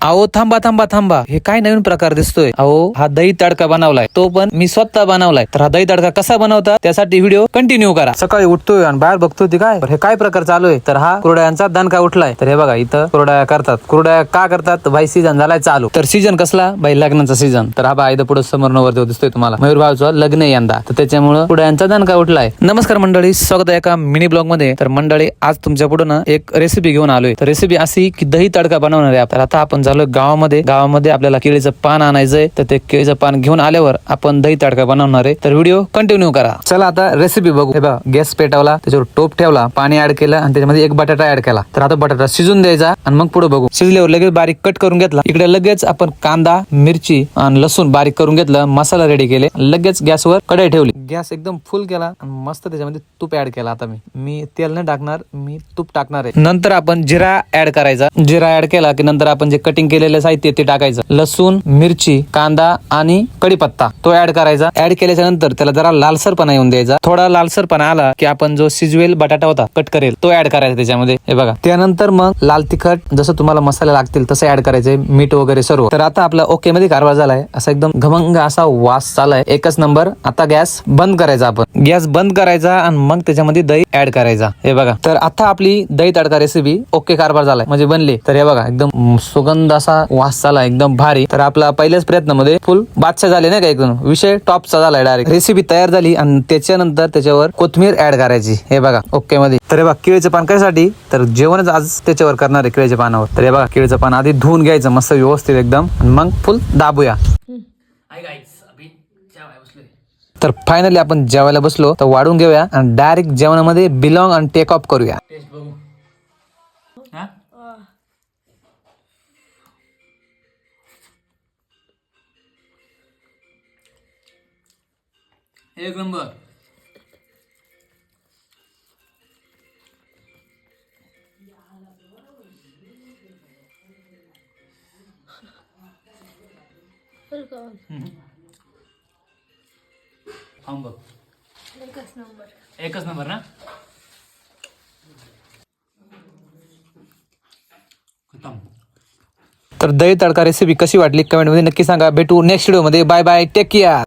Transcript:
अहो थांबा थांबा थांबा, हे काय नवीन प्रकार दिसतोय? अहो हा दही तडका बनवलाय, तो पण मी स्वतः बनवलाय. तर हा दही तडका कसा बनवता त्यासाठी व्हिडिओ कंटिन्यू करा. सकाळी उठतोय आणि बाहेर बघतोय ती काय हे काय प्रकार चालू आहे. तर हा कुरड्यांचा दणका उठलाय. तर हे बघा इथं कुरड्या करतात. कुरड्या का करतात? बाई सीझन झालाय चालू. तर सीझन कसला? बाई लग्नाचा सीझन. तर हा बा इथं पुढे समोर नवर दिसतोय तुम्हाला, मयूर भाऊचं लग्न आहे यंदा, तर त्याच्यामुळे कुरड्यांचा दणका उठलाय. नमस्कार मंडळी, स्वागत आहे एका मिनी ब्लॉग मध्ये. तर मंडळी आज तुमच्या पुढे ना एक रेसिपी घेऊन आलोय. तर रेसिपी अशी की दही तडका बनवणार आहे. तर आता आपण झालो गावामध्ये आपल्याला केळीचं पान आणायचंय. तर ते केळीचं पान घेऊन आल्यावर आपण दही तडका बनवणार आहे. तर व्हिडिओ कंटिन्यू करा. चला आता रेसिपी बघू. हे बघा गॅस पेटवला, त्याच्यावर टोप ठेवला, पाणी ऍड केलं आणि त्याच्यामध्ये एक बटाटा ऍड केला. तर आता बटाटा शिजून द्यायचा आणि मग पुढे बघू. शिजल्यावर लगेच बारीक कट करून घेतला. इकडे लगेच आपण कांदा, मिरची आणि लसूण बारीक करून घेतलं. मसाला रेडी केले. लगेच गॅसवर कढई ठेवली. गॅस एकदम फुल केला आणि मस्त त्याच्यामध्ये तूप ऍड केला. आता मी तेल नाही टाकणार, मी तूप टाकणार आहे. नंतर आपण जिरा ऍड करायचा. जिरा ऍड केला की नंतर आपण जे कटिंग केलेलं साहित्य ते टाकायचं. लसूण, मिरची, कांदा आणि कढीपत्ता तो ऍड करायचा. ऍड केल्याच्या नंतर त्याला जरा लालसरपणा येऊन द्यायचा. थोडा लालसरपणा आला की आपण जो शिजवेल बटाटा होता कट करेल तो ऍड करायचा त्याच्यामध्ये. हे बघा त्यानंतर मग लाल तिखट जसं तुम्हाला मसाले लागतील तसं ऍड करायचे, मीठ वगैरे सर्व. तर आता आपला ओके मध्ये कारभार झालाय. असा एकदम घमंग असा वास चालाय, एकच नंबर. आता गॅस बंद करायचा. आपण गॅस बंद करायचा आणि मग त्याच्यामध्ये दही ऍड करायचा. हे बघा तर आता आपली दही तडका रेसिपी ओके कारभार झालाय, म्हणजे बनली. तर हे बघा एकदम सुगंध असा वास चाला एकदम भारी. तर आपला पहिल्याच प्रयत्नामध्ये फुल बादशाह झाले नाही का, एकदम विषय टॉपचा झालाय डायरेक्ट. रेसिपी तयार झाली आणि त्याच्यानंतर त्याच्यावर कोथमीर ऍड करायची. हे बघा ओके मध्ये. तर हे बघा केळीचं पान कशासाठी? तर जेवणच आज त्याच्यावर करणार आहे केळीच्या पानावर. तर हे बघा केळीचं पान आधी धुवून घ्यायचं मस्त व्यवस्थित एकदम, मग फुल दाबूया. तर फायनली आपण जेवायला बसलो. तर वाढून घेऊया आणि डायरेक्ट जेवणामध्ये बिलॉंग आणि टेक ऑफ करूया. एक नंबर. एकच नंबर ना. तर दही तडका रेसिपी कशी वाटली कमेंट मध्ये नक्की सांगा. भेटू नेक्स्ट व्हिडिओ मध्ये. Bye bye, take care.